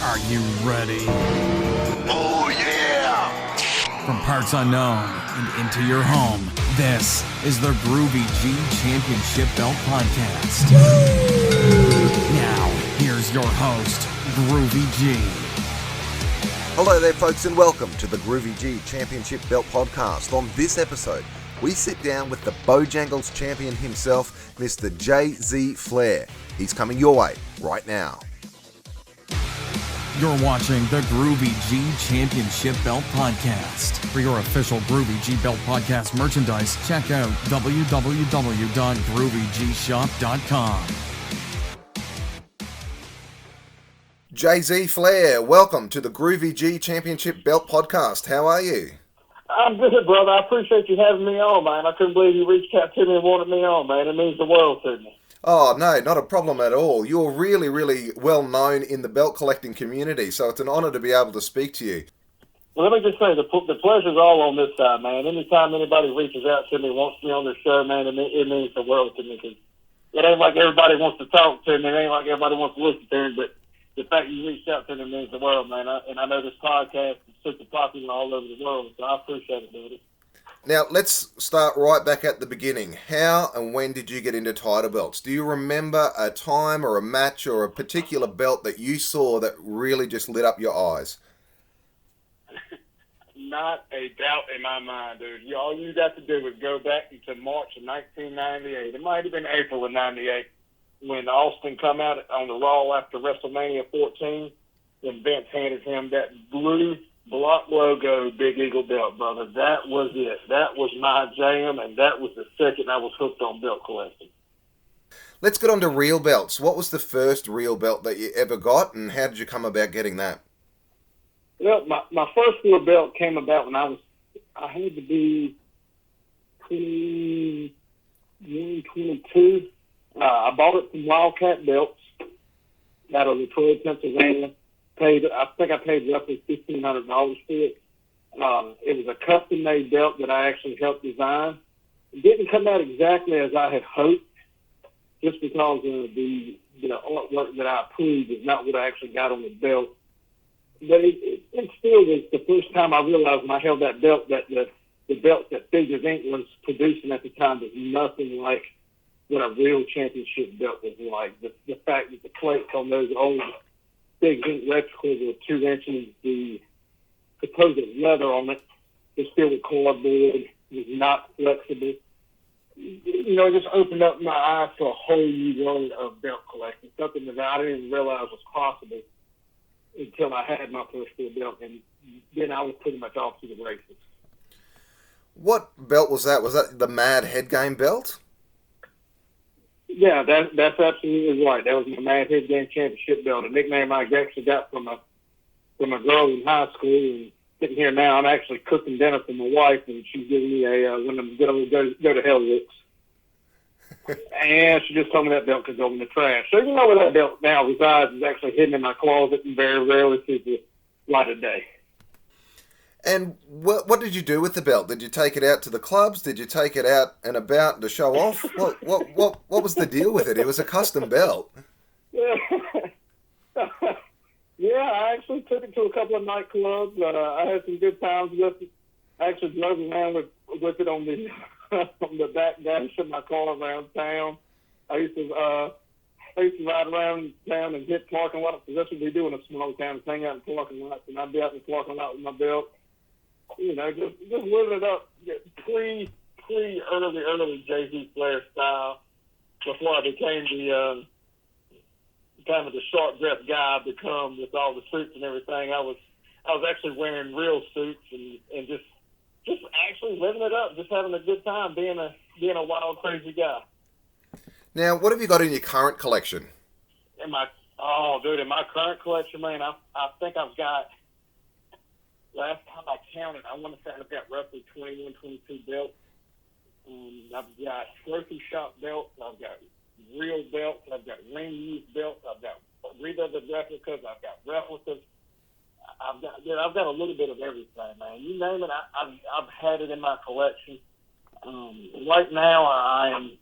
Are you ready? Oh, yeah! From parts unknown and into your home, this is the Groovy G Championship Belt Podcast. Now, here's your host, Groovy G. Hello there, folks, and welcome to the Groovy G Championship Belt Podcast. On this episode, we sit down with the Bojangles champion himself, Mr. J.Z. Flair. He's coming your way right now. You're watching the Groovy G Championship Belt Podcast. For your official Groovy G Belt Podcast merchandise, check out www.groovyGshop.com. J.Z. Flair, welcome to the Groovy G Championship Belt Podcast. How are you? I'm good, brother. I appreciate you having me on, man. I couldn't believe you reached out to me and wanted me on, man. It means the world to me. Oh, no, not a problem at all. You're really, really well known in the belt collecting community, so it's an honor to be able to speak to you. Well, let me just say, the pleasure's all on this side, man. Anytime anybody reaches out to me, wants me on their show, man, it means the world to me. Cause it ain't like everybody wants to talk to me. It ain't like everybody wants to listen to me, but the fact you reached out to me means the world, man. And I know this podcast is super popular all over the world, so I appreciate it, buddy. Now, let's start right back at the beginning. How and when did you get into title belts? Do you remember a time or a match or a particular belt that you saw that really just lit up your eyes? Not a doubt in my mind, dude. All you got to do was go back to March of 1998. It might have been April of 98 when Austin come out on the Raw after WrestleMania 14 and Vince handed him that blue block logo Big Eagle belt, brother. That was it. That was my jam, and that was the second I was hooked on belt collecting. Let's get on to real belts. What was the first real belt that you ever got, and how did you come about getting that? Well, my first real belt came about when I had to be 21, 22. I bought it from Wildcat Belts out of Detroit, Pennsylvania. I think I paid roughly $1,500 for it. It was a custom-made belt that I actually helped design. It didn't come out exactly as I had hoped, just because the artwork that I approved is not what I actually got on the belt. But it still was the first time I realized when I held that belt that the belt that Figures Inc. was producing at the time was nothing like what a real championship belt was like. The fact that the plates on those old Big Zinc replicas were 2 inches, the supposed leather on it was still with cardboard, was not flexible. You know, it just opened up my eyes to a whole new world of belt collecting, something that I didn't even realize was possible until I had my first real belt, and then I was pretty much off to the races. What belt was that? Was that the Mad Head Game belt? Yeah, that's absolutely right. That was my Mad Head Game Championship belt, a nickname I actually got from a girl in high school. And sitting here now, I'm actually cooking dinner for my wife, and she's giving me one of them good old go to hell looks. And she just told me that belt could go in the trash. So you know where that belt now resides is actually hidden in my closet and very rarely sees the light of day. And what did you do with the belt? Did you take it out to the clubs? Did you take it out and about to show off? What was the deal with it? It was a custom belt. Yeah, I actually took it to a couple of nightclubs. I had some good times with it. I actually drove around with it on the on the back dash of my car around town. I used to ride around town and hit parking lots, because that's what we do in a small town, is hang out in parking lots, and I'd be out in the parking lot with my belt. You know, just living it up, early J.Z. Flair style, before I became the kind of the short-dressed guy I've become with all the suits and everything. I was actually wearing real suits and just actually living it up, just having a good time, being a wild, crazy guy. Now, what have you got in your current collection? In my current collection, man, I think I've got, last time I counted, I want to say I've got roughly 21, 22 belts. I've got trophy shop belts, I've got real belts, I've got ring used belts, I've got redone replicas, I've got replicas. I've got a little bit of everything, man. You name it, I've had it in my collection. Right now, I'm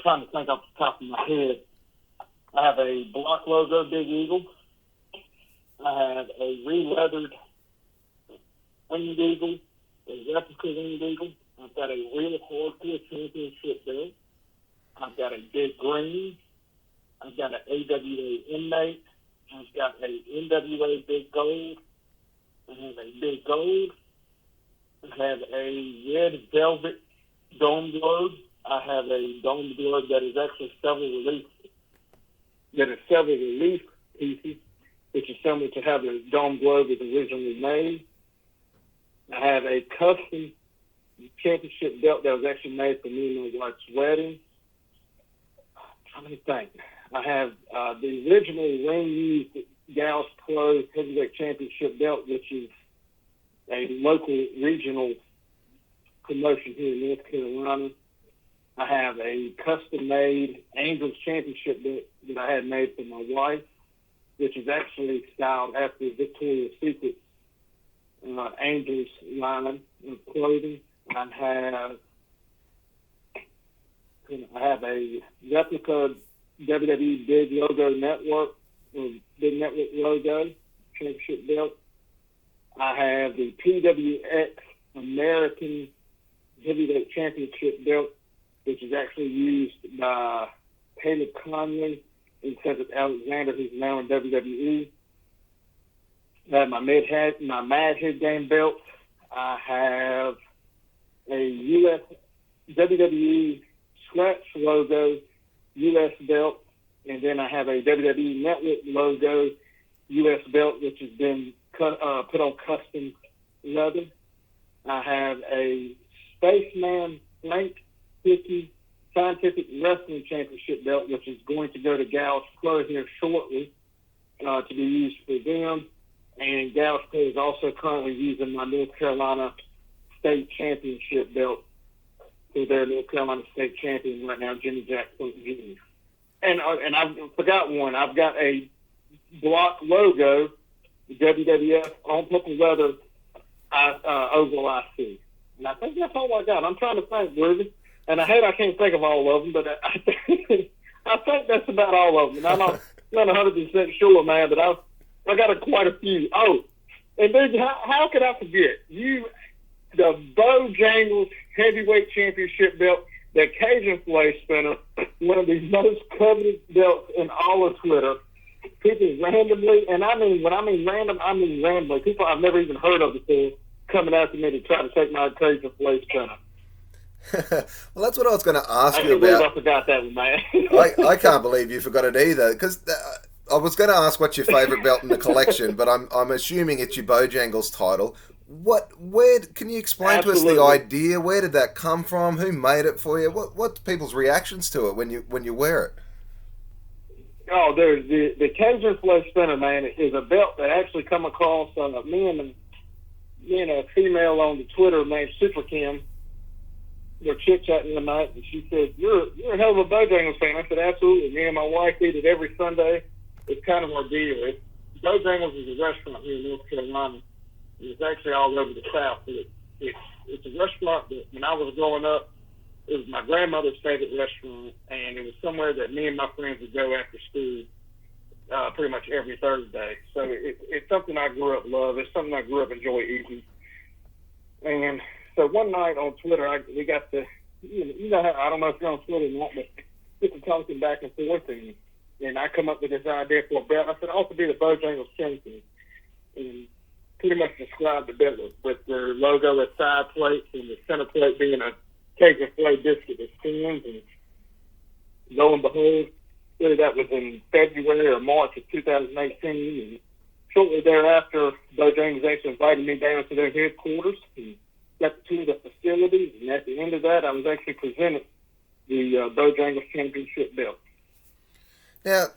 trying to think off the top of my head. I have a block logo Big Eagle. I I have a re-leathered Winged Eagle, a replica Winged Eagle. I've got a real hardcore championship belt. I've got a big green. I've got an AWA inmate. I've got a NWA big gold. I have a big gold. I have a red velvet dome globe. I have a dome globe that is actually several relief pieces, which is similar to how the dome globe was originally made. I have a custom championship belt that was actually made for me and my wife's wedding. How many things? I have the original ring-used Gals Pro Heavyweight Championship belt, which is a local regional promotion here in North Carolina. I have a custom-made Angels Championship belt that I had made for my wife, which is actually styled after Victoria's Secret Angels line of clothing. I have a replica WWE Big Logo Network, or Big Network logo championship belt. I have the PWX American Heavyweight Championship belt, which is actually used by Caleb Conley instead of Alexander, who's now in WWE. I have my Mad Head Game belt. I have a U.S. WWE Scratch logo U.S. belt, and then I have a WWE Network logo U.S. belt, which has been put on custom leather. I have a Spaceman Frank Hickey Scientific Wrestling Championship belt, which is going to go to Gals Pro here shortly to be used for them. And Gals Pro is also currently using my North Carolina State Championship belt for their North Carolina State Champion right now, Jimmy Jack Jr. And I forgot one. I've got a block logo, WWF on purple leather Oval IC. And I think that's all I got. I'm trying to think, Groovy. And I can't think of all of them, but I think that's about all of them. And I'm not 100% sure, man, but I got quite a few. Oh, and dude, how could I forget? The Bojangles Heavyweight Championship belt, the Cajun filet spinner, one of the most coveted belts in all of Twitter. People randomly, and when I mean random, I mean randomly, people I've never even heard of before coming after me to try to take my Cajun filet spinner. Well, that's what I was going to ask you about. I forgot that one, man. I can't believe you forgot it either, because I was going to ask what's your favourite belt in the collection, but I'm assuming it's your Bojangles title. Where can you explain to us the idea? Where did that come from? Who made it for you? What's people's reactions to it when you wear it? Oh, there's the Cajun filet spinner, man, is a belt that actually come across me and a female on the Twitter named Super Kim. We're chit-chatting the night, and she said, you're a hell of a Bojangles fan. I said, absolutely. Me and my wife eat it every Sunday. It's kind of our deal. Bojangles is a restaurant here in North Carolina. It's actually all over the South. It's a restaurant that, when I was growing up, it was my grandmother's favorite restaurant, and it was somewhere that me and my friends would go after school pretty much every Thursday. So it's something I grew up loving. It's something I grew up enjoy eating. And so one night on Twitter, we got to, how, I don't know if you're on Twitter or not, but get to talking back and forth, and I come up with this idea for a belt. I said, it ought to be the Bojangles champion. And pretty much described the belt with their logo as side plates and the center plate being a Cajun filet biscuit that spins. And lo and behold, really that was in February or March of 2018. And shortly thereafter, Bojangles actually invited me down to their headquarters and got to tour the facilities. And at the end of that, I was actually presented the Bojangles Championship belt. Now,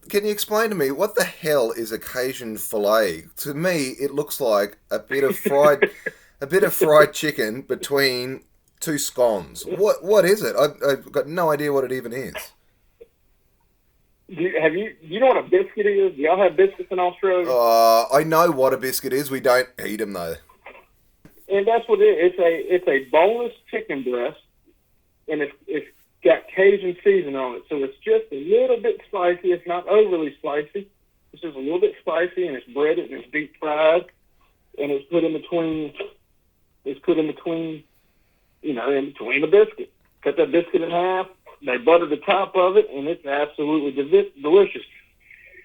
can you explain to me what the hell is a Cajun filet? To me, it looks like a bit of fried chicken between two scones. What is it? I've got no idea what it even is. You know what a biscuit is? Do y'all have biscuits in Australia? I know what a biscuit is. We don't eat them though. And that's what it is. It's a boneless chicken breast, and it's got Cajun seasoning on it, so it's just a little bit spicy. It's not overly spicy. It's just a little bit spicy, and it's breaded, and it's deep fried, and it's put in between. It's put in between, in between the biscuit. Cut that biscuit in half. They butter the top of it, and it's absolutely delicious.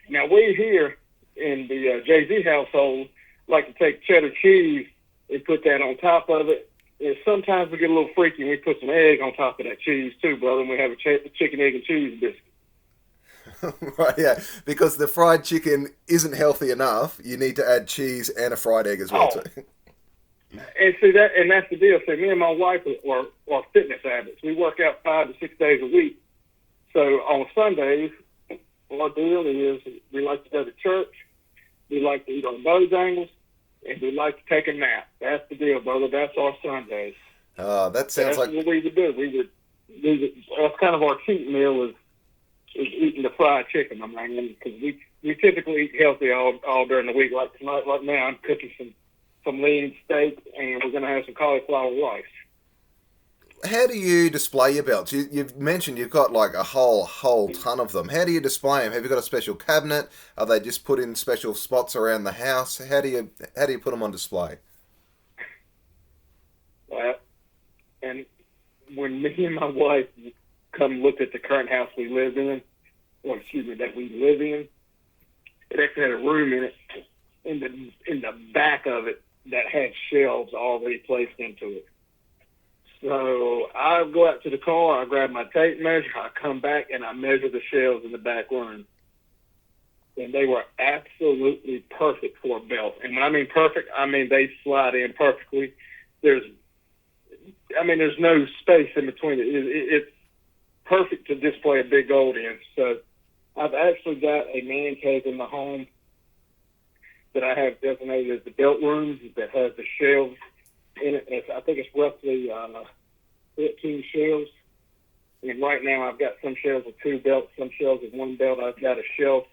Now, we here in the Jay-Z household like to take cheddar cheese and put that on top of it. And sometimes we get a little freaky and we put some egg on top of that cheese too, brother, and we have a chicken, egg, and cheese biscuit. Right, yeah, because the fried chicken isn't healthy enough. You need to add cheese and a fried egg as well, too. And see that's the deal. See, me and my wife are fitness addicts. We work out 5 to 6 days a week. So on Sundays, our deal is we like to go to church, we like to eat on Bojangles, and we like to take a nap. That's the deal, brother. That's our Sundays. That sounds like what we would do. We would. That's kind of our cheat meal is eating the fried chicken. I mean, because we typically eat healthy all during the week. Like tonight, right now, I'm cooking some lean steak, and we're going to have some cauliflower rice. How do you display your belts? You've mentioned you've got like a whole ton of them. How do you display them? Have you got a special cabinet? Are they just put in special spots around the house? How do you put them on display? Well, and when me and my wife come look at the current house we live in, that we live in, it actually had a room in it, in the back of it, that had shelves already placed into it. So I go out to the car, I grab my tape measure, I come back, and I measure the shelves in the back room. And they were absolutely perfect for a belt. And when I mean perfect, I mean they slide in perfectly. There's no space in between it. It's perfect to display a big gold in. So I've actually got a man cave in the home that I have designated as the belt room that has the shelves in it. I think it's roughly 15 shelves. And right now I've got some shelves with 2 belts, some shelves with 1 belt. I've got a shelf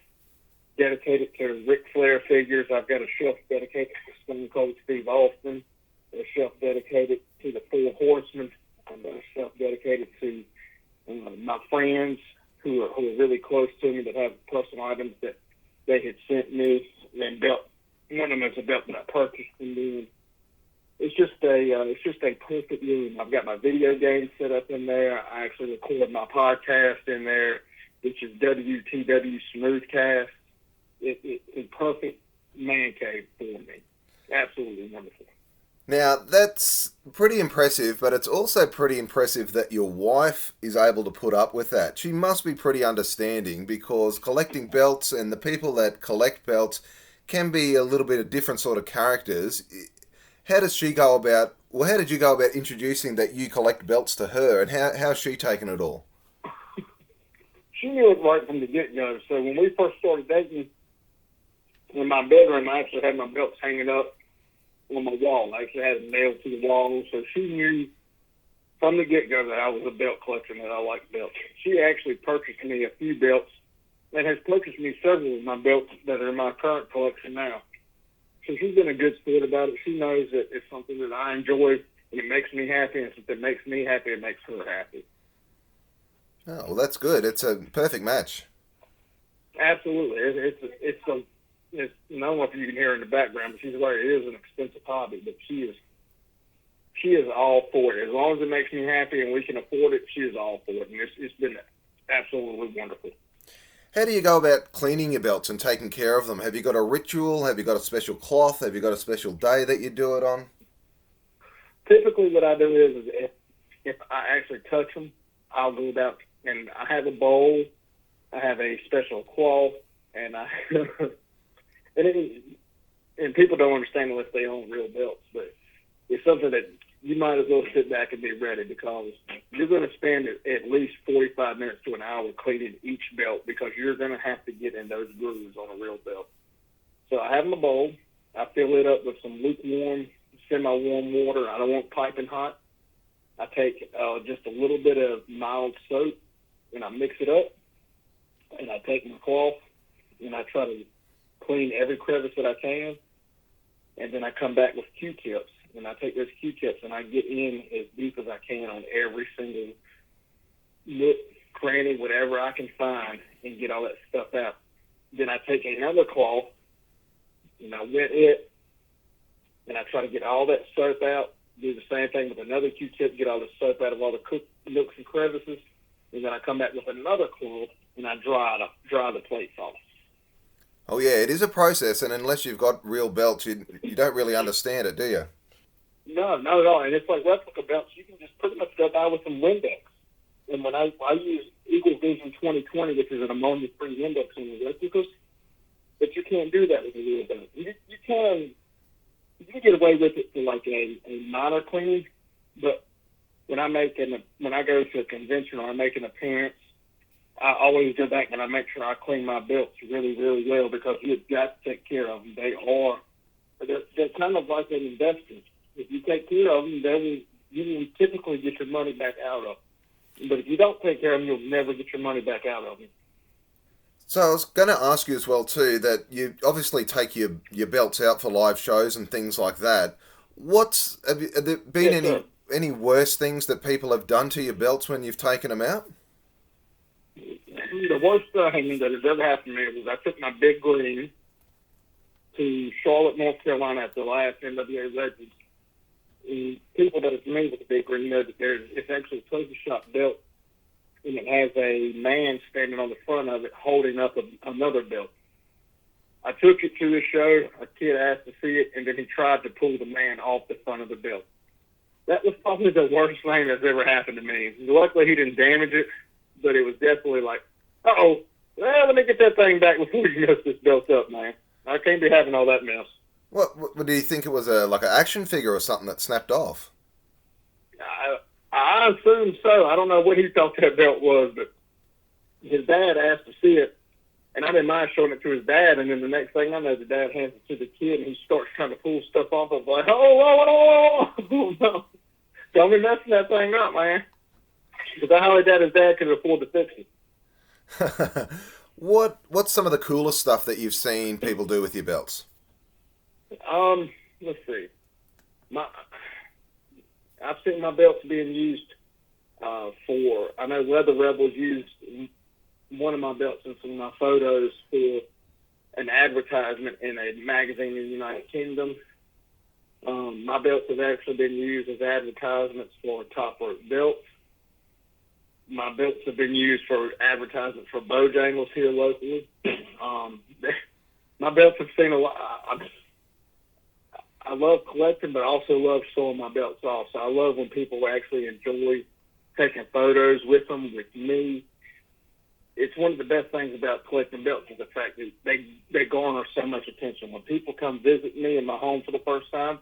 dedicated to Ric Flair figures. I've got a shelf dedicated to Stone Cold Steve Austin, a shelf dedicated to the 4 Horsemen, and a shelf dedicated to my friends who are really close to me that have personal items that they had sent me. And belt, one of them is a belt that I purchased, and then it's just a perfect room. I've got my video game set up in there. I actually record my podcast in there, which is WTW Smoothcast. It's a perfect man cave for me. Absolutely wonderful. Now, that's pretty impressive, but it's also pretty impressive that your wife is able to put up with that. She must be pretty understanding, because collecting belts and the people that collect belts can be a little bit of different sort of characters. How did you go about introducing that you collect belts to her, and how's she taken it all? She knew it right from the get-go. So when we first started dating, in my bedroom, I actually had my belts hanging up on my wall. I actually had it nailed to the wall. So she knew from the get-go that I was a belt collector and that I liked belts. She actually purchased me a few belts and has purchased me several of my belts that are in my current collection now. So she's been a good sport about it. She knows that it's something that I enjoy, and it makes me happy, and if it makes me happy, it makes her happy. Oh, well, that's good. It's a perfect match. Absolutely. It's I don't know if you can hear her in the background, but she's right. It is an expensive hobby, but she is all for it. As long as it makes me happy and we can afford it, she is all for it, and it's been absolutely wonderful. How do you go about cleaning your belts and taking care of them? Have you got a ritual? Have you got a special cloth? Have you got a special day that you do it on? Typically what I do is if I actually touch them, I'll go about, and I have a bowl, I have a special cloth, and and people don't understand unless they own real belts, but it's something that you might as well sit back and be ready, because you're going to spend at least 45 minutes to an hour cleaning each belt, because you're going to have to get in those grooves on a real belt. So I have my bowl. I fill it up with some lukewarm, semi-warm water. I don't want piping hot. I take just a little bit of mild soap, and I mix it up, and I take my cloth, and I try to clean every crevice that I can, and then I come back with Q-tips. And I take those Q-tips and I get in as deep as I can on every single nook, cranny, whatever I can find, and get all that stuff out. Then I take another cloth and I wet it, and I try to get all that soap out. Do the same thing with another Q-tip, get all the soap out of all the nooks and crevices, and then I come back with another cloth and I dry the plates off. Oh yeah, it is a process, and unless you've got real belts, you don't really understand it, do you? No, not at all. And it's like replica belts. You can just pretty much go by with some Windex. And when I use Eagle Vision 2020, which is an ammonia-free Windex in the replicas, but you can't do that with a real belt. You can get away with it for like a minor cleaning, but when I go to a convention or I make an appearance, I always go back and I make sure I clean my belts really, really well, because you've got to take care of them. They're kind of like an investment. If you take care of them, you will typically get your money back out of them. But if you don't take care of them, you'll never get your money back out of them. So I was going to ask you as well too, that you obviously take your belts out for live shows and things like that. Have there been any worse things that people have done to your belts when you've taken them out? The worst thing that has ever happened to me was I took my big green to Charlotte, North Carolina at the last NWA Legends. And people that are familiar with the big green know that it's actually a closure shop belt, and it has a man standing on the front of it holding up another belt. I took it to a show. A kid asked to see it, and then he tried to pull the man off the front of the belt. That was probably the worst thing that's ever happened to me. Luckily, he didn't damage it, but it was definitely like, well, let me get that thing back before you mess this belt up, man. I can't be having all that mess. What do you think it was, like an action figure or something that snapped off? I assume so. I don't know what he thought that belt was, but his dad asked to see it, and I didn't mind showing it to his dad, and then the next thing I know, the dad hands it to the kid, and he starts trying to pull stuff off. I was like, oh, no. Don't be messing that thing up, man. Because I highly doubt his dad could afford to fix it. What's some of the coolest stuff that you've seen people do with your belts? Let's see. I've seen my belts being used I know Leather Rebels used one of my belts in some of my photos for an advertisement in a magazine in the United Kingdom. My belts have actually been used as advertisements for Top Rope belts. My belts have been used for advertisements for Bojangles here locally. My belts have seen a lot. I love collecting, but I also love showing my belts off. So I love when people actually enjoy taking photos with them, with me. It's one of the best things about collecting belts is the fact that they garner so much attention. When people come visit me in my home for the first time,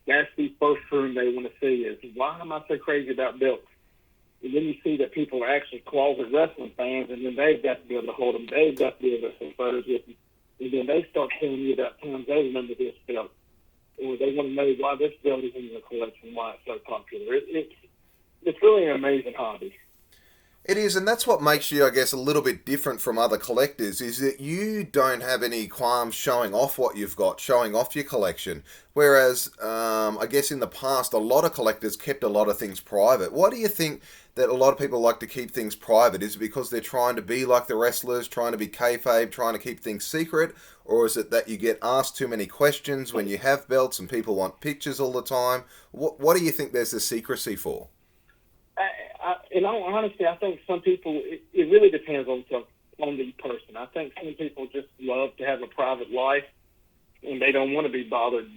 that's the first room they want to see is, why am I so crazy about belts? And then you see that people are actually closet wrestling fans, and then they've got to be able to hold them. They've got to be able to take photos with them. And then they start telling you about times they remember this belt. Or they want to know why this belt is in the collection, why it's so popular. It's really an amazing hobby. It is, and that's what makes you, I guess, a little bit different from other collectors, is that you don't have any qualms showing off what you've got, showing off your collection. Whereas, I guess in the past, a lot of collectors kept a lot of things private. Why do you think that a lot of people like to keep things private? Is it because they're trying to be like the wrestlers, trying to be kayfabe, trying to keep things secret? Or is it that you get asked too many questions when you have belts and people want pictures all the time? What do you think there's the secrecy for? In all honesty, I think some people, it really depends on the person. I think some people just love to have a private life, and they don't want to be bothered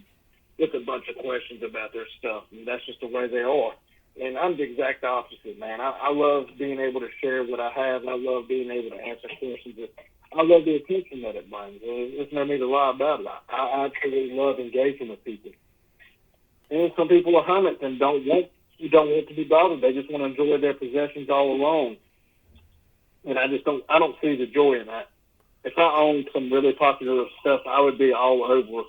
with a bunch of questions about their stuff, and that's just the way they are. And I'm the exact opposite, man. I love being able to share what I have. I love being able to answer questions. I love the attention that it brings. There's no need to lie about it. I absolutely love engaging with people. And some people are hermits and don't want to be bothered. They just want to enjoy their possessions all alone. And I don't see the joy in that. If I owned some really popular stuff, I would be all over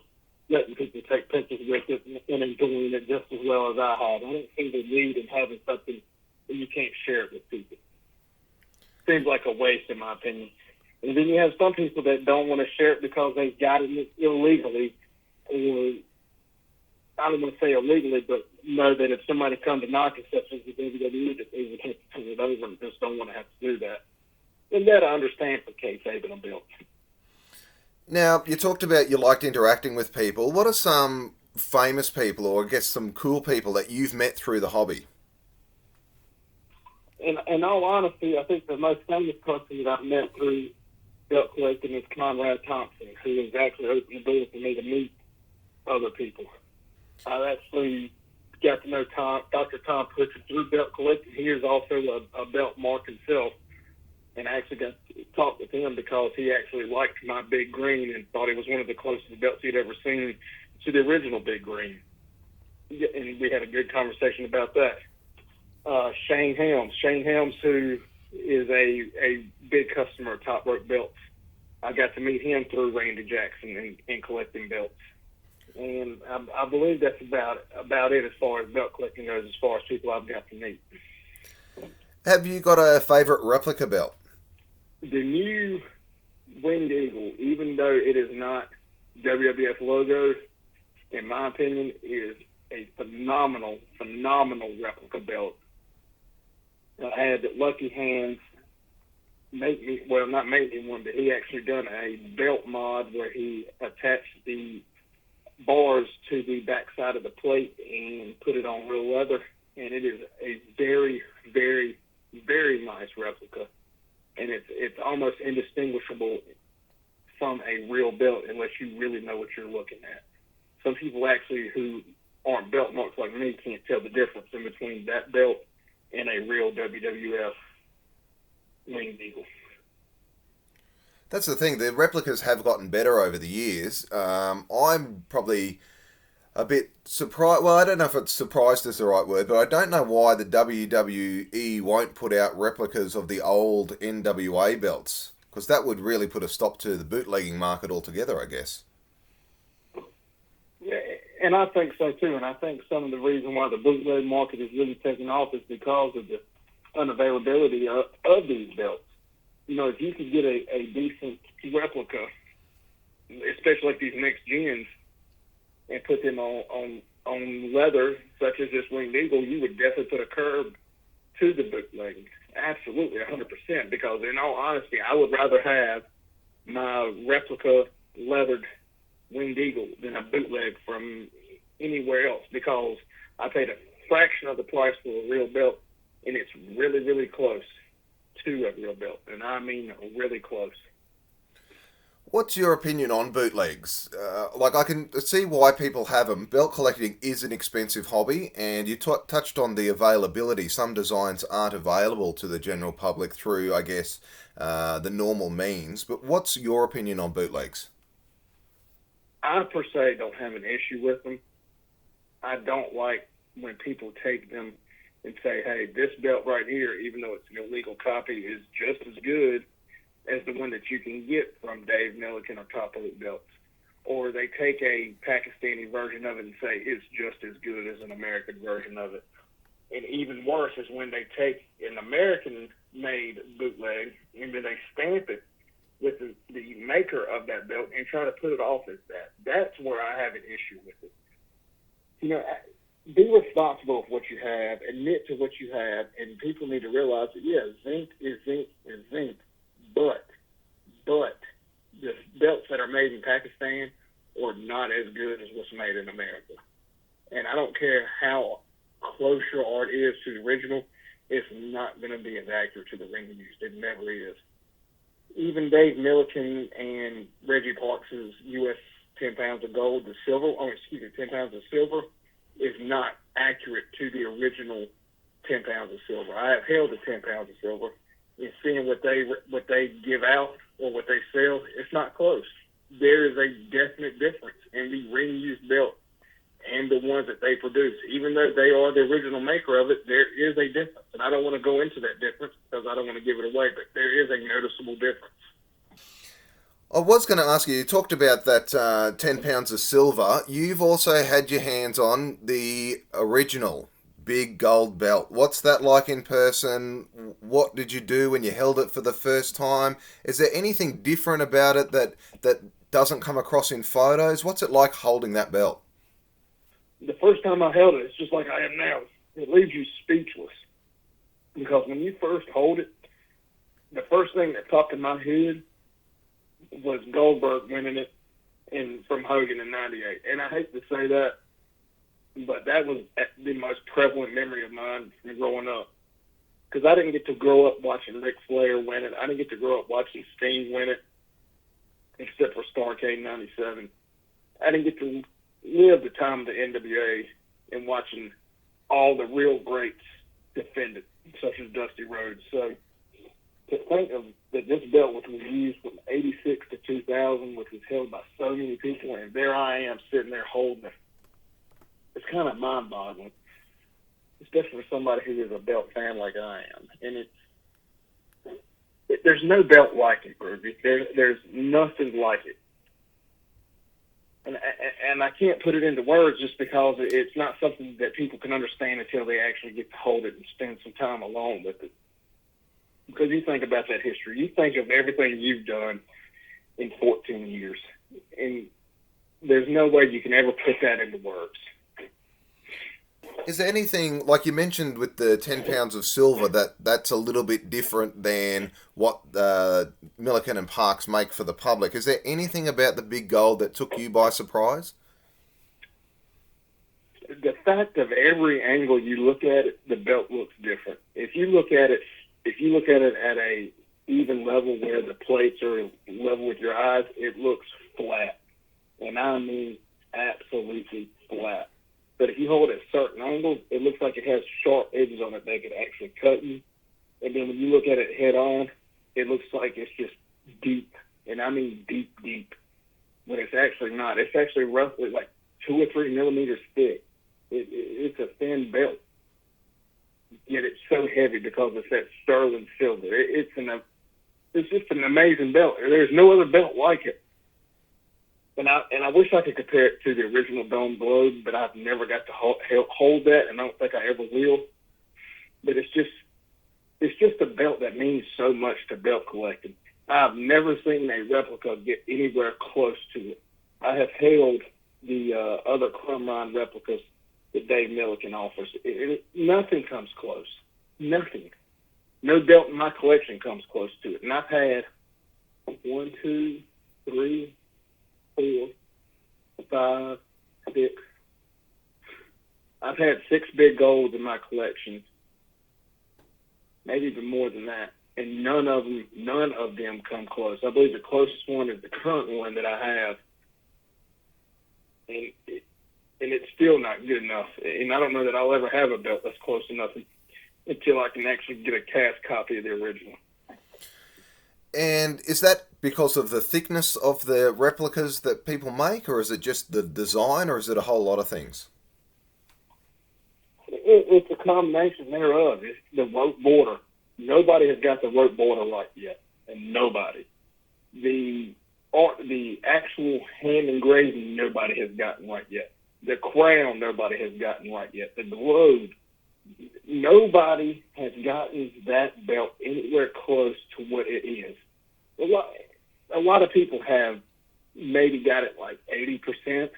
letting people take pictures with it and enjoying it just as well as I have. I don't see the need in having something that you can't share it with people. Seems like a waste, in my opinion. And then you have some people that don't want to share it because they've got it illegally, or I don't want to say illegally, but know that if somebody comes to knock it, such as the WWE, that they would have to turn it over and just don't want to have to do that. And that I understand for kayfabe and a belt. Now, you talked about you liked interacting with people. What are some famous people, or I guess some cool people that you've met through the hobby? In all honesty, I think the most famous person that I've met through belt collecting is Conrad Thompson, who has actually opened the door for me to meet other people. I've actually got to know Dr. Tom Pritchard through belt collecting. He is also a belt mark himself, and I actually got to talk with him because he actually liked my Big Green and thought it was one of the closest belts he'd ever seen to the original Big Green. And we had a good conversation about that. Shane Helms, who is a big customer of Top Rope Belts. I got to meet him through Randy Jackson and collecting belts. And I believe that's about it as far as belt collecting goes, as far as people I've got to meet. Have you got a favourite replica belt? The new Winged Eagle, even though it is not WWF logo, in my opinion, is a phenomenal replica belt. I had Lucky Hands not make me one, but he actually done a belt mod where he attached the bars to the backside of the plate and put it on real leather, and it is a very, very, very nice replica, and it's almost indistinguishable from a real belt unless you really know what you're looking at. Some people actually who aren't belt marks like me can't tell the difference in between that belt and a real WWF Winged Eagle. That's the thing. The replicas have gotten better over the years. I'm probably a bit surprised. Well, I don't know if it's surprised is the right word, but I don't know why the WWE won't put out replicas of the old NWA belts, because that would really put a stop to the bootlegging market altogether, I guess. Yeah, and I think so too. And I think some of the reason why the bootleg market is really taking off is because of the unavailability of these belts. You know, if you could get a decent replica, especially like these next gens, and put them on leather, such as this Winged Eagle, you would definitely put a curb to the bootlegging. Absolutely, 100%. Because in all honesty, I would rather have my replica leathered Winged Eagle than a bootleg from anywhere else, because I paid a fraction of the price for a real belt, and it's really, really close to a real belt, and I mean really close. What's your opinion on bootlegs? I can see why people have them. Belt collecting is an expensive hobby, and you touched on the availability. Some designs aren't available to the general public through, I guess, the normal means. But what's your opinion on bootlegs? I, per se, don't have an issue with them. I don't like when people take them and say, hey, this belt right here, even though it's an illegal copy, is just as good as the one that you can get from Dave Milliken or Top Elite Belts. Or they take a Pakistani version of it and say it's just as good as an American version of it. And even worse is when they take an American-made bootleg and then they stamp it with the maker of that belt and try to put it off as that. That's where I have an issue with it. You know, be responsible of what you have, admit to what you have, and people need to realize that, yeah, zinc is zinc is zinc, but the belts that are made in Pakistan are not as good as what's made in America. And I don't care how close your art is to the original, it's not going to be as accurate to the ring used. It never is. Even Dave Milliken and Reggie Parks' U.S. 10 pounds of gold, 10 pounds of silver, is not accurate to the original 10 pounds of silver. I have held the 10 pounds of silver, and seeing what they give out or what they sell, it's not close. There is a definite difference in the ring-used belt and the ones that they produce. Even though they are the original maker of it, there is a difference. And I don't want to go into that difference because I don't want to give it away, but there is a noticeable difference. I was going to ask you, you talked about that 10 pounds of silver. You've also had your hands on the original big gold belt. What's that like in person? What did you do when you held it for the first time? Is there anything different about it that doesn't come across in photos? What's it like holding that belt? The first time I held it, it's just like I am now. It leaves you speechless. Because when you first hold it, the first thing that popped in my head was Goldberg winning it from Hogan in '98. And I hate to say that, but that was the most prevalent memory of mine from growing up. Because I didn't get to grow up watching Ric Flair win it. I didn't get to grow up watching Sting win it, except for Starrcade '97. I didn't get to live the time of the NWA and watching all the real greats defend it, such as Dusty Rhodes. So to think of that this belt, which was used from '86 to 2000, which was held by so many people, and there I am sitting there holding it, it's kind of mind-boggling, especially for somebody who is a belt fan like I am. And there's no belt like it, Groovy. There's nothing like it. And I can't put it into words just because it's not something that people can understand until they actually get to hold it and spend some time alone with it. Because you think about that history. You think of everything you've done in 14 years. And there's no way you can ever put that into words. Is there anything, like you mentioned with the 10 pounds of silver, that's a little bit different than what Milliken and Parks make for the public? Is there anything about the big gold that took you by surprise? The fact of every angle you look at it, the belt looks different. If you look at it at a even level where the plates are level with your eyes, it looks flat. And I mean absolutely flat. But if you hold it at certain angles, it looks like it has sharp edges on it that could actually cut you. And then when you look at it head on, it looks like it's just deep. And I mean deep, deep. But it's actually not. It's actually roughly like 2 or 3 millimeters thick. It's a thin belt. Yet it's so heavy because it's that sterling silver. It's just an amazing belt. There's no other belt like it. And I wish I could compare it to the original Dome Globe, but I've never got to hold that, and I don't think I ever will. But it's just a belt that means so much to belt collecting. I've never seen a replica get anywhere close to it. I have held the other Crumb Rind replicas that Dave Milliken offers. Nothing comes close. Nothing. No belt in my collection comes close to it. And I've had 1, 2, 3, 4, 5, 6. I've had 6 big golds in my collection, maybe even more than that, and none of them come close. I believe the closest one is the current one that I have, and it's still not good enough. And I don't know that I'll ever have a belt that's close enough until I can actually get a cast copy of the original. And is that because of the thickness of the replicas that people make, or is it just the design, or is it a whole lot of things? It's a combination thereof. It's the rope border. Nobody has got the rope border right yet, and nobody. The actual hand engraving, nobody has gotten right yet. The crown, nobody has gotten right yet. The globe, nobody has gotten that belt anywhere close to what it is. A lot of people have maybe got it like 80%,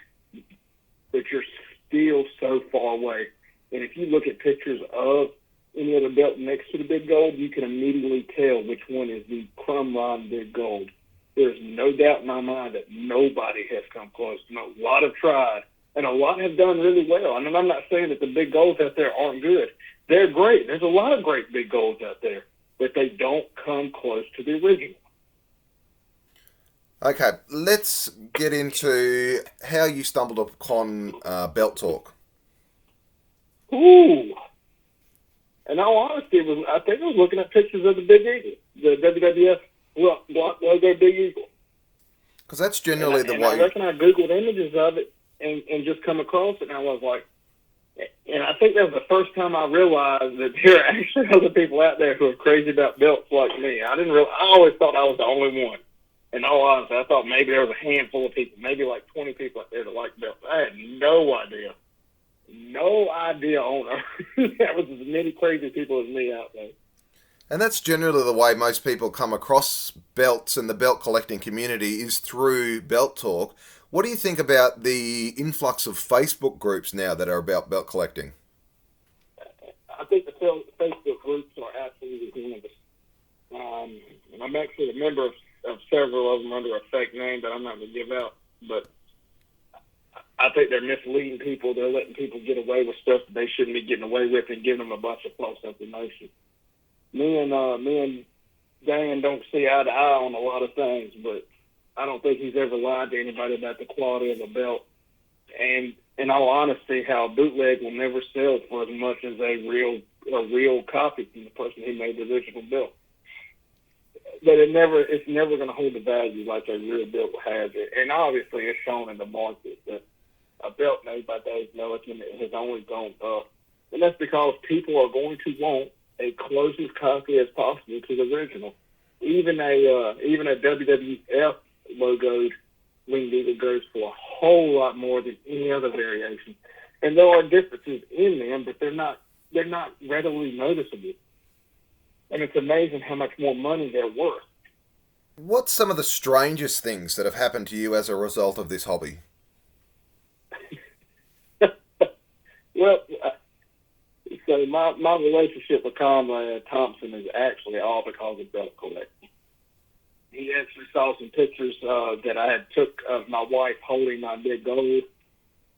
but you're still so far away. And if you look at pictures of any other belt next to the big gold, you can immediately tell which one is the Crumb Rind big gold. There's no doubt in my mind that nobody has come close. And a lot have tried, and a lot have done really well. And I'm not saying that the big golds out there aren't good. They're great. There's a lot of great big golds out there, but they don't come close to the original. Okay, let's get into how you stumbled upon Belt Talk. Ooh. In all honesty, I think I was looking at pictures of the Big Eagle, the WWF block logo Big Eagle. Because that's generally the way. I reckon I Googled images of it and just come across it, and I was like, and I think that was the first time I realized that there are actually other people out there who are crazy about belts like me. I always thought I was the only one. In all honesty, I thought maybe there was a handful of people, maybe like 20 people out there that like belts. I had no idea. No idea on earth. There was as many crazy people as me out there. And that's generally the way most people come across belts in the belt collecting community is through Belt Talk. What do you think about the influx of Facebook groups now that are about belt collecting? I think the Facebook groups are absolutely tremendous. And I'm actually a member of of several of them under a fake name that I'm not going to give out. But I think they're misleading people. They're letting people get away with stuff that they shouldn't be getting away with and giving them a bunch of false information. Me and Dan don't see eye to eye on a lot of things, but I don't think he's ever lied to anybody about the quality of a belt. And in all honesty, how a bootleg will never sell for as much as a real copy from the person who made the original belt. But it's never going to hold the value like a real belt has it. And obviously, it's shown in the market that a belt made by Dave Milliken has only gone up, and that's because people are going to want a closest copy as possible to the original. Even a WWF logoed winged eagle goes for a whole lot more than any other variation. And there are differences in them, but they're not readily noticeable. And it's amazing how much more money they're worth. What's some of the strangest things that have happened to you as a result of this hobby? Well, so my relationship with Conrad Thompson is actually all because of belt collecting. He actually saw some pictures that I had took of my wife holding my big gold,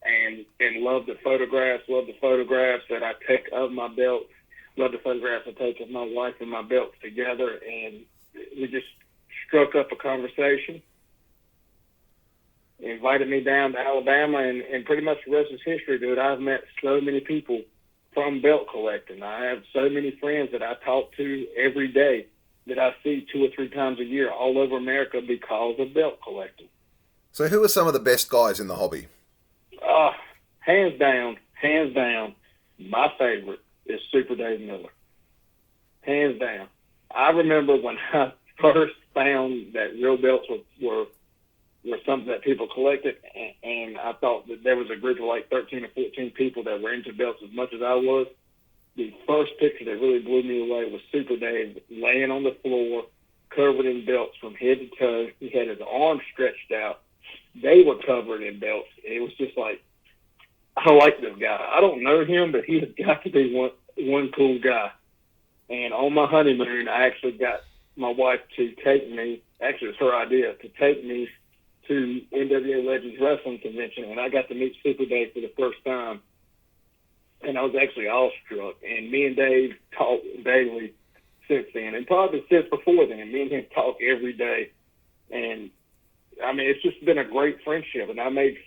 and loved the photographs that I take of my belt, loved the photographs I take of my wife and my belts together, and we just struck up a conversation. He invited me down to Alabama, and pretty much the rest is history, dude. I've met so many people from belt collecting. I have so many friends that I talk to every day that I see 2 or 3 times a year all over America because of belt collecting. So who are some of the best guys in the hobby? Hands down, my favorite is Super Dave Miller. Hands down. I remember when I first found that real belts were something that people collected, and I thought that there was a group of like 13 or 14 people that were into belts as much as I was. The first picture that really blew me away was Super Dave laying on the floor, covered in belts from head to toe. He had his arms stretched out. They were covered in belts. It was just like, I like this guy. I don't know him, but he has got to be one cool guy. And on my honeymoon, I actually got my wife to take me, actually it was her idea, to take me to NWA Legends Wrestling Convention, and I got to meet Super Dave for the first time. And I was actually awestruck. And me and Dave talk daily since then, and probably since before then. Me and him talk every day. And, I mean, it's just been a great friendship. And I made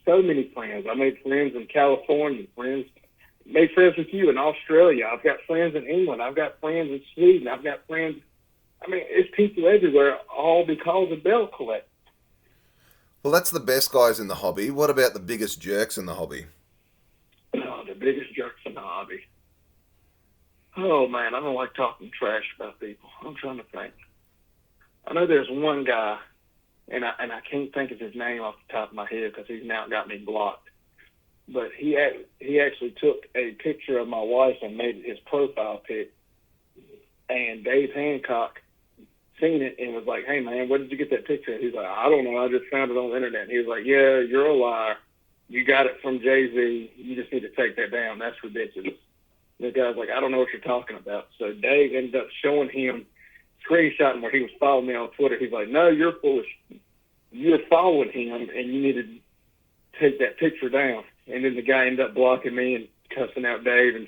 so many friends. I made friends in California, made friends with you in Australia. I've got friends in England. I've got friends in Sweden. I've got friends. I mean, it's people everywhere, all because of belt collecting. Well, that's the best guys in the hobby. What about the biggest jerks in the hobby? Oh, the biggest jerks in the hobby. Oh, man, I don't like talking trash about people. I'm trying to think. I know there's one guy, and I can't think of his name off the top of my head because he's now got me blocked. But he actually took a picture of my wife and made it his profile pic. And Dave Hancock seen it and was like, "Hey, man, where did you get that picture?" He's like, "I don't know. I just found it on the internet." And he was like, "Yeah, you're a liar. You got it from Jay-Z. You just need to take that down. That's ridiculous." And the guy's like, "I don't know what you're talking about." So Dave ended up showing him, screenshotting where he was following me on Twitter. He's like, "No, you're foolish. You're following him, and you need to take that picture down." And then the guy ended up blocking me and cussing out Dave and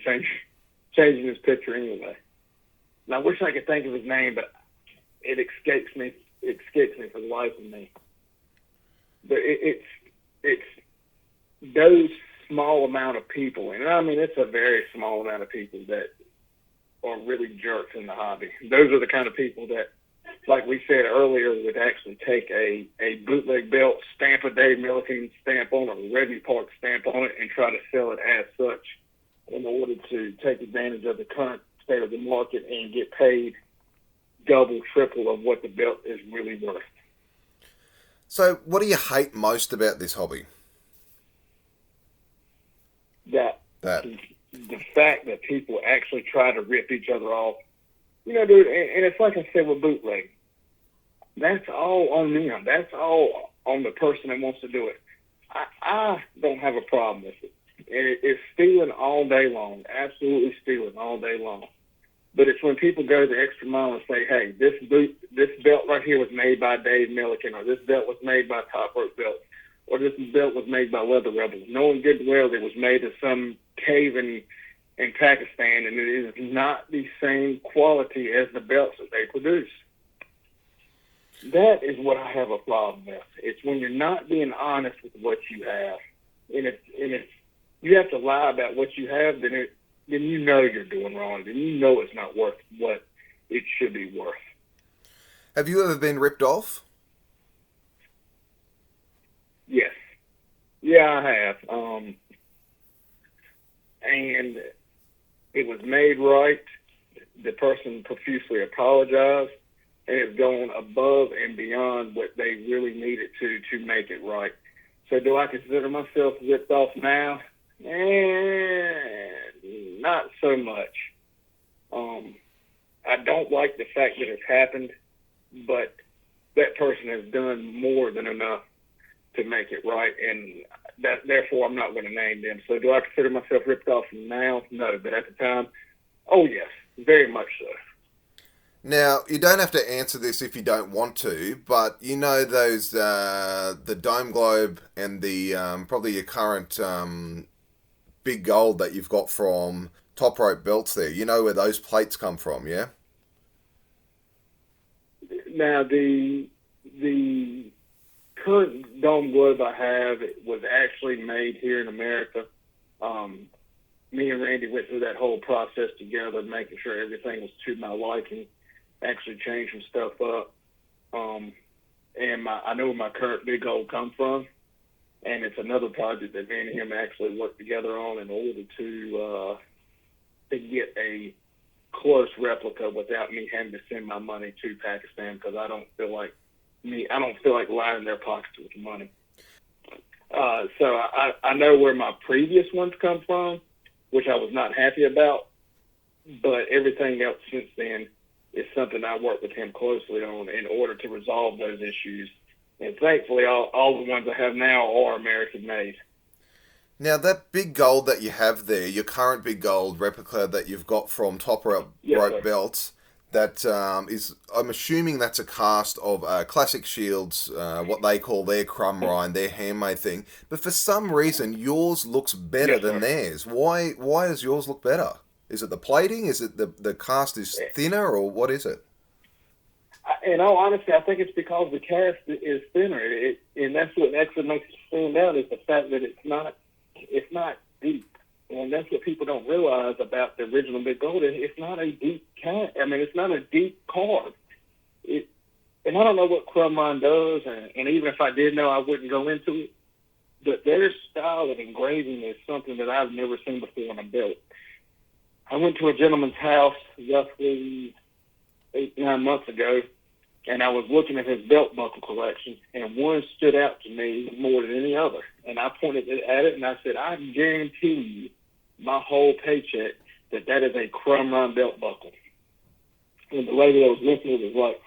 changing his picture anyway. And I wish I could think of his name, but it escapes me. It escapes me for the life of me. But it's those small amount of people, and I mean it's a very small amount of people that are really jerks in the hobby. Those are the kind of people that, like we said earlier, would actually take a bootleg belt, stamp a Dave Milliken stamp on it, a Reggie Park stamp on it, and try to sell it as such in order to take advantage of the current state of the market and get paid double, triple of what the belt is really worth. So what do you hate most about this hobby? That. The fact that people actually try to rip each other off. You know, dude, and it's like I said with bootleg. That's all on them. That's all on the person that wants to do it. I don't have a problem with it. It's stealing all day long. Absolutely stealing all day long. But it's when people go the extra mile and say, hey, this belt right here was made by Dave Milliken, or this belt was made by Top Rope Belt, or this belt was made by Leather Rebels. Knowing good well it was made in some cave in Pakistan, and it is not the same quality as the belts that they produce. That is what I have a problem with. It's when you're not being honest with what you have. And if you have to lie about what you have, then you know you're doing wrong. Then you know it's not worth what it should be worth. Have you ever been ripped off? Yes. Yeah, I have. And it was made right. The person profusely apologized, and it's gone above and beyond what they really needed to make it right. So do I consider myself ripped off now? Not so much. I don't like the fact that it's happened, but that person has done more than enough to make it right, and therefore I'm not going to name them. So do I consider myself ripped off now? No, but at the time, oh yes, very much so. Now, you don't have to answer this if you don't want to, but you know those, the Dome Globe and the, probably your current big gold that you've got from Top Rope Belts there. You know where those plates come from, yeah? Now, the current Dome Globe I have was actually made here in America. Me and Randy went through that whole process together, making sure everything was to my liking, actually changed some stuff up. And I know where my current big gold comes from, and it's another project that me and him actually worked together on in order to get a close replica without me having to send my money to Pakistan, because I don't feel like lining their pockets with money. So I know where my previous ones come from, which I was not happy about, but everything else since then is something I work with him closely on in order to resolve those issues. And thankfully, all the ones I have now are American made. Now, that big gold that you have there, your current big gold replica that you've got from Top Rope Belts, that is, I'm assuming that's a cast of Classic Shields, what they call their crumb rind, their handmade thing. But for some reason, yours looks better than theirs. Why does yours look better? Is it the plating? Is it the cast is thinner, or what is it? In all honesty, I think it's because the cast is thinner, and that's what actually makes it stand out, is the fact that it's not deep. And that's what people don't realize about the original Big Gold. It's not a deep cast. I mean, it's not a deep carve. And I don't know what crumb rind does, and even if I did know, I wouldn't go into it. But their style of engraving is something that I've never seen before on a belt. I went to a gentleman's house roughly 8-9 months ago, and I was looking at his belt buckle collection, and one stood out to me more than any other. And I pointed at it, and I said, I guarantee you my whole paycheck that is a crumb rind belt buckle. And the lady that was listening was like,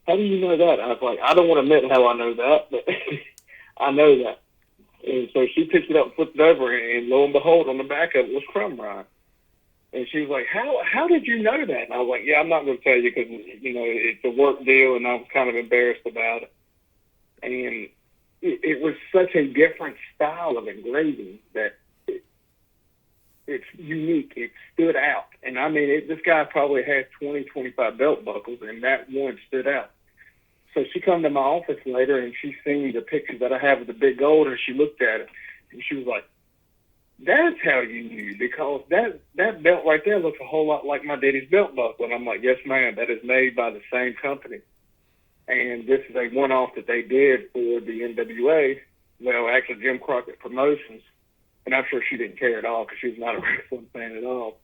how do you know that? I was like, I don't want to admit how I know that, but I know that. And so she picked it up and flipped it over, and lo and behold, on the back of it was crumb rind. And she was like, how did you know that? And I was like, yeah, I'm not going to tell you because, it's a work deal, and I was kind of embarrassed about it. And it was such a different style of engraving that it's unique. It stood out. And, I mean, this guy probably had 20, 25 belt buckles, and that one stood out. So she come to my office later, and she seen the picture that I have of the Big Gold, and she looked at it, and she was like, that's how you knew, because that belt right there looks a whole lot like my daddy's belt buckle. And I'm like, yes, ma'am, that is made by the same company. And this is a one-off that they did for the NWA, well, actually Jim Crockett Promotions. And I'm sure she didn't care at all because she's not a wrestling fan at all.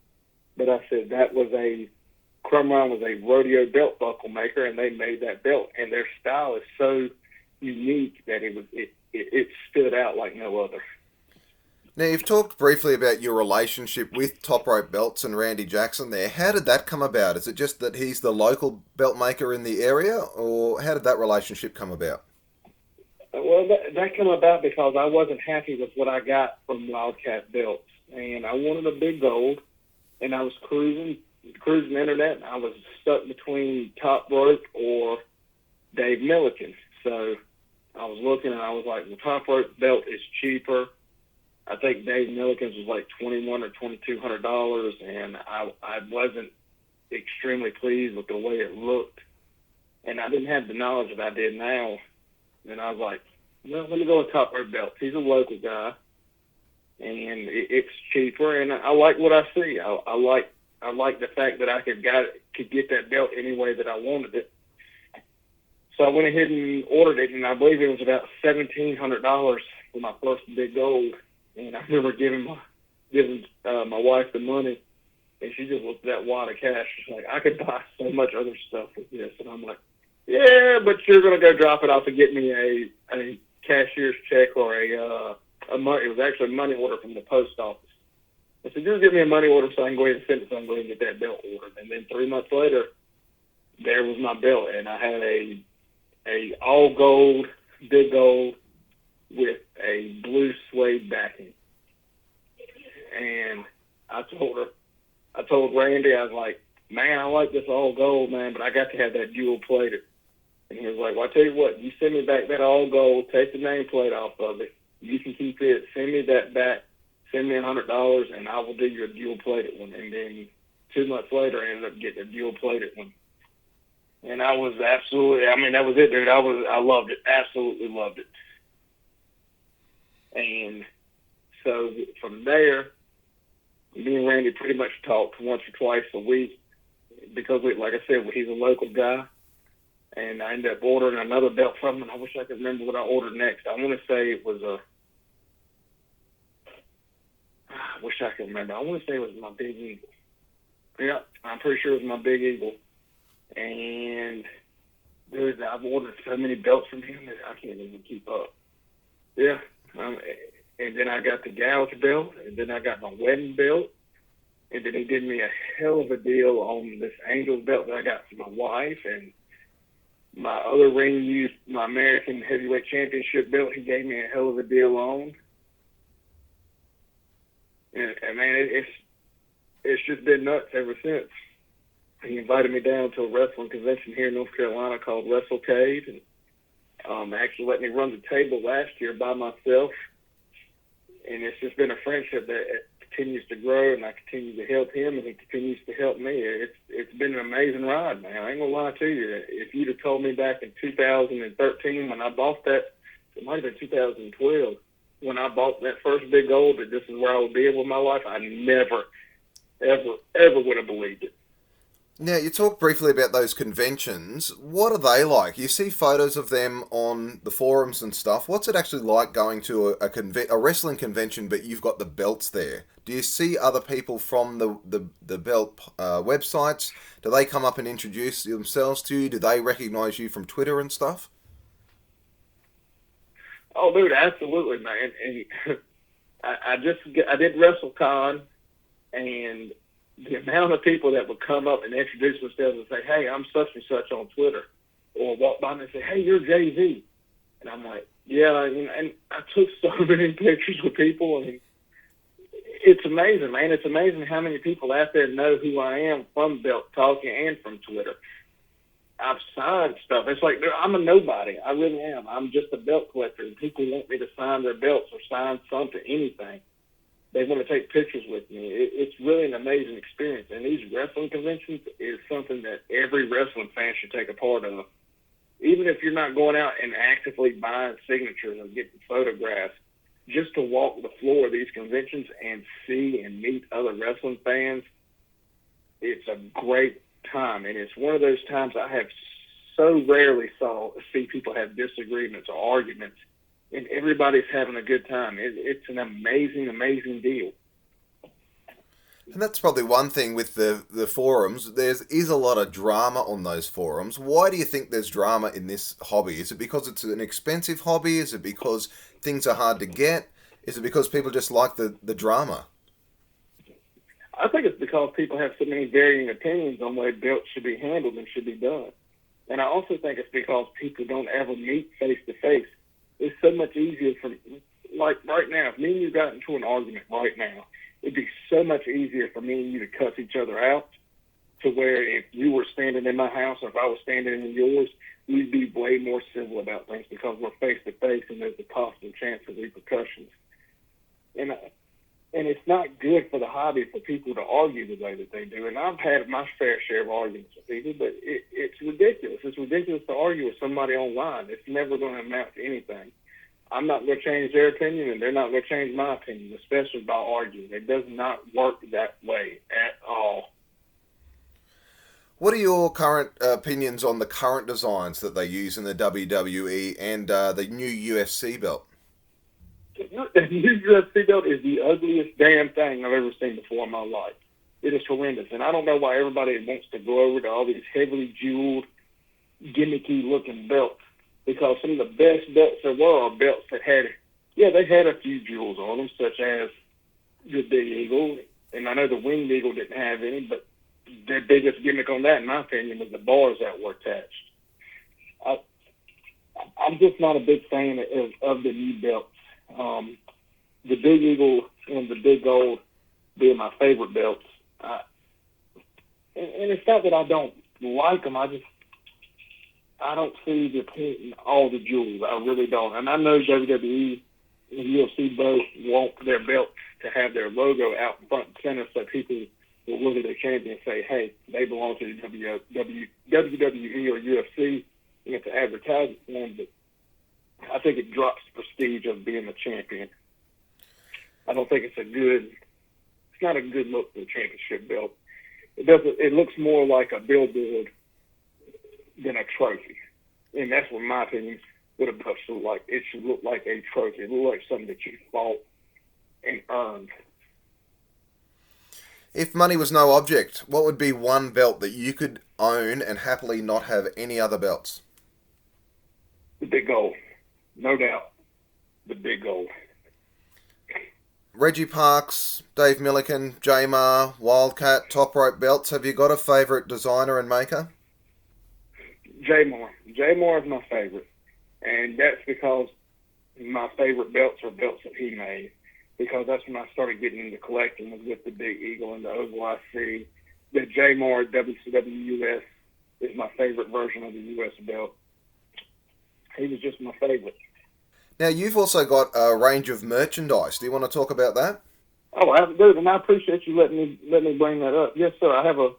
But I said Crumb Rind was a rodeo belt buckle maker, and they made that belt. And their style is so unique that it stood out like no other. Now, you've talked briefly about your relationship with Top Rope Belts and Randy Jackson there. How did that come about? Is it just that he's the local belt maker in the area, or how did that relationship come about? Well, that came about because I wasn't happy with what I got from Wildcat Belts, and I wanted a Big Gold, and I was cruising cruising the internet, and I was stuck between Top Rope or Dave Milliken. So I was looking, and I was like, the Top Rope belt is cheaper. I think Dave Milliken's was like $2,100 or $2,200, and I wasn't extremely pleased with the way it looked. And I didn't have the knowledge that I did now. And I was like, well, let me go with Top Rope belts. He's a local guy, and it's cheaper, and I like what I see. I like the fact that I could get that belt any way that I wanted it. So I went ahead and ordered it, and I believe it was about $1,700 for my first big gold. And I remember giving my wife the money, and she just looked at that wad of cash. She's like, I could buy so much other stuff with this. And I'm like, yeah, but you're going to go drop it off and get me a cashier's check or it was actually a money order from the post office. I said, just give me a money order so I can go ahead and send it so I can go ahead and get that belt ordered. And then 3 months later, there was my belt, and I had a all gold, big gold, with a blue suede backing. And I told Randy, I was like, man, I like this all gold, man, but I got to have that dual plated. And he was like, well, I tell you what, you send me back that all gold, take the nameplate off of it, you can keep it, send me that back, send me $100, and I will do your dual plated one. And then 2 months later, I ended up getting a dual plated one. And I was that was it, dude. I loved it, absolutely loved it. And so from there, me and Randy pretty much talked once or twice a week because, like I said, he's a local guy. And I ended up ordering another belt from him, and I wish I could remember what I ordered next. I want to say it was I wish I could remember. I want to say it was my Big Eagle. Yeah, I'm pretty sure it was my Big Eagle. And, dude, I've ordered so many belts from him that I can't even keep up. Yeah. And then I got the gouge belt, and then I got my wedding belt, and then he did me a hell of a deal on this Angels belt that I got for my wife, and my other ring used my American Heavyweight Championship belt. He gave me a hell of a deal on, and man, it's just been nuts ever since. He invited me down to a wrestling convention here in North Carolina called WrestleCade, and actually let me run the table last year by myself. And it's just been a friendship that continues to grow, and I continue to help him, and he continues to help me. It's been an amazing ride, man. I ain't gonna lie to you. If you'd have told me back in 2013 when I bought that, it might have been 2012, when I bought that first big gold, that this is where I would be with my life, I never, ever, ever would have believed it. Now, you talked briefly about those conventions. What are they like? You see photos of them on the forums and stuff. What's it actually like going to a wrestling convention, but you've got the belts there? Do you see other people from the belt websites? Do they come up and introduce themselves to you? Do they recognize you from Twitter and stuff? Oh, dude, absolutely, man. And I did WrestleCon, and the amount of people that would come up and introduce themselves and say, hey, I'm such and such on Twitter, or walk by me and say, hey, you're Jay-Z. And I'm like, yeah, and I took so many pictures with people. I mean, it's amazing, man. It's amazing how many people out there know who I am from Belt Talking and from Twitter. I've signed stuff. It's like, I'm a nobody. I really am. I'm just a belt collector, and people want me to sign their belts or sign something, anything. They want to take pictures with me. It's really an amazing experience. And these wrestling conventions is something that every wrestling fan should take a part of. Even if you're not going out and actively buying signatures or getting photographs, just to walk the floor of these conventions and see and meet other wrestling fans, it's a great time. And it's one of those times I have so rarely see people have disagreements or arguments, and everybody's having a good time. It's an amazing, amazing deal. And that's probably one thing with the forums. There is a lot of drama on those forums. Why do you think there's drama in this hobby? Is it because it's an expensive hobby? Is it because things are hard to get? Is it because people just like the drama? I think it's because people have so many varying opinions on the way belts should be handled and should be done. And I also think it's because people don't ever meet face-to-face. It's so much easier like right now, if me and you got into an argument right now, it'd be so much easier for me and you to cuss each other out to where if you were standing in my house or if I was standing in yours, we'd be way more civil about things because we're face to face and there's a possible chance of repercussions. And it's not good for the hobby for people to argue the way that they do. And I've had my fair share of arguments with people, but it's ridiculous. It's ridiculous to argue with somebody online. It's never going to amount to anything. I'm not going to change their opinion, and they're not going to change my opinion, especially by arguing. It does not work that way at all. What are your current opinions on the current designs that they use in the WWE and the new UFC belt? The new UFC belt is the ugliest damn thing I've ever seen before in my life. It is horrendous, and I don't know why everybody wants to go over to all these heavily jeweled, gimmicky-looking belts, because some of the best belts there were are belts that they had a few jewels on them, such as the Big Eagle, and I know the Winged Eagle didn't have any, but their biggest gimmick on that, in my opinion, was the bars that were attached. I'm just not a big fan of the new belts. The Big Eagle and the Big Gold being my favorite belts. And it's not that I don't like them. I don't see the point in all the jewels. I really don't. And I know WWE and UFC both want their belts to have their logo out in front and center so people will look at their champion and say, hey, they belong to the WWE or UFC, and it's an advertising form, but I think it drops the prestige of being a champion. I don't think it's not a good look for the championship belt. It looks more like a billboard than a trophy. And that's what my opinion what a belt should look like. It should look like a trophy. It look like something that you fought and earned. If money was no object, what would be one belt that you could own and happily not have any other belts? The Big Gold. No doubt. The Big Gold. Reggie Parks, Dave Milliken, J-Mar, Wildcat, Top Rope belts. Have you got a favourite designer and maker? J-Mar. J-Mar is my favorite. And that's because my favorite belts are belts that he made. Because that's when I started getting into collecting was with the Big Eagle and the Oval IC. The J-Mar WCW US is my favorite version of the US belt. He was just my favorite. Now, you've also got a range of merchandise. Do you want to talk about that? Oh, I do, and I appreciate you letting me bring that up. Yes, sir.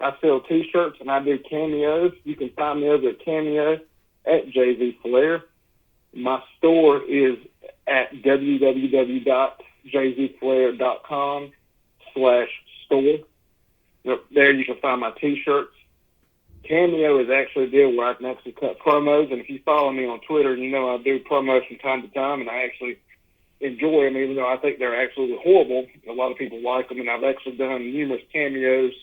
I sell T-shirts and I do cameos. You can find me over at Cameo at JV Flair. My store is at www.jzflair.com/store. There you can find my T-shirts. Cameo is actually a deal where I can actually cut promos, and if you follow me on Twitter, you know I do promos from time to time, and I actually enjoy them, even though I think they're absolutely horrible. A lot of people like them, and I've actually done numerous cameos,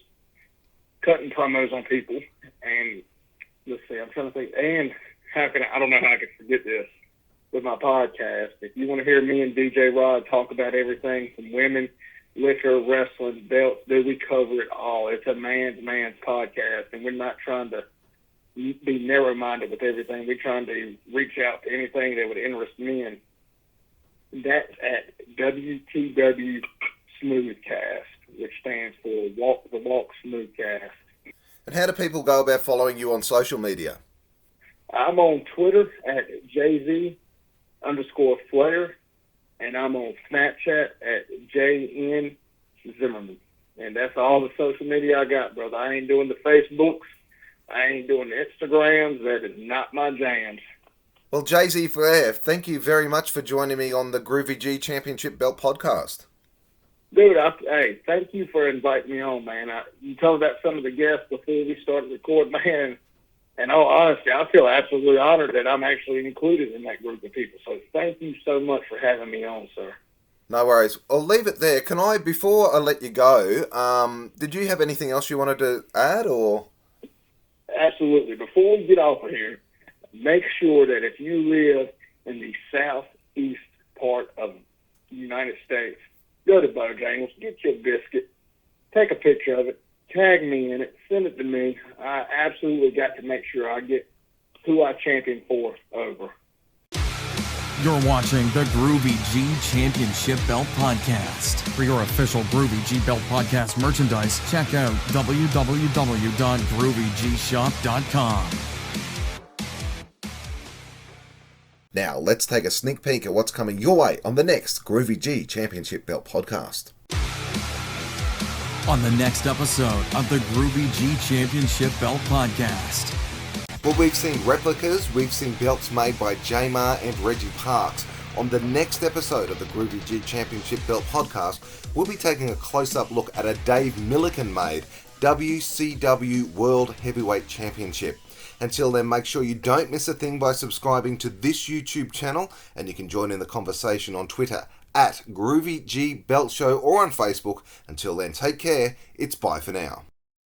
cutting promos on people. And let's see, I'm trying to think. And I don't know how I can forget this with my podcast. If you want to hear me and DJ Rod talk about everything from women, liquor, wrestling, belts, we cover it all. It's a man's podcast, and we're not trying to be narrow-minded with everything. We're trying to reach out to anything that would interest men. That's at WTW Smoothcast, which stands for the Walk Smoothcast. And how do people go about following you on social media? I'm on Twitter at JZ_Flair. And I'm on Snapchat at JN Zimmerman. And that's all the social media I got, brother. I ain't doing the Facebooks. I ain't doing the Instagrams. That is not my jams. Well, JZ Flair, thank you very much for joining me on the Groovy G Championship Belt podcast. Dude, hey, thank you for inviting me on, man. You told about some of the guests before we started recording, man. And honestly, I feel absolutely honored that I'm actually included in that group of people. So thank you so much for having me on, sir. No worries. I'll leave it there. Before I let you go, did you have anything else you wanted to add, or? Absolutely. Before we get off of here, make sure that if you live in the southeast part of the United States, go to Bojangles, get your biscuit, take a picture of it, tag me in it, send it to me. I absolutely got to make sure I get who I champion for over. You're watching the Groovy G Championship Belt Podcast. For your official Groovy G Belt Podcast merchandise, check out www.groovygshop.com. Now, let's take a sneak peek at what's coming your way on the next Groovy G Championship Belt Podcast. On the next episode of the Groovy G Championship Belt Podcast. Well, we've seen replicas, we've seen belts made by Jamar and Reggie Parks. On the next episode of the Groovy G Championship Belt Podcast, we'll be taking a close-up look at a Dave Milliken-made WCW World Heavyweight Championship. Until then, make sure you don't miss a thing by subscribing to this YouTube channel, and you can join in the conversation on Twitter at Groovy G Belt Show or on Facebook. Until then, take care. It's bye for now.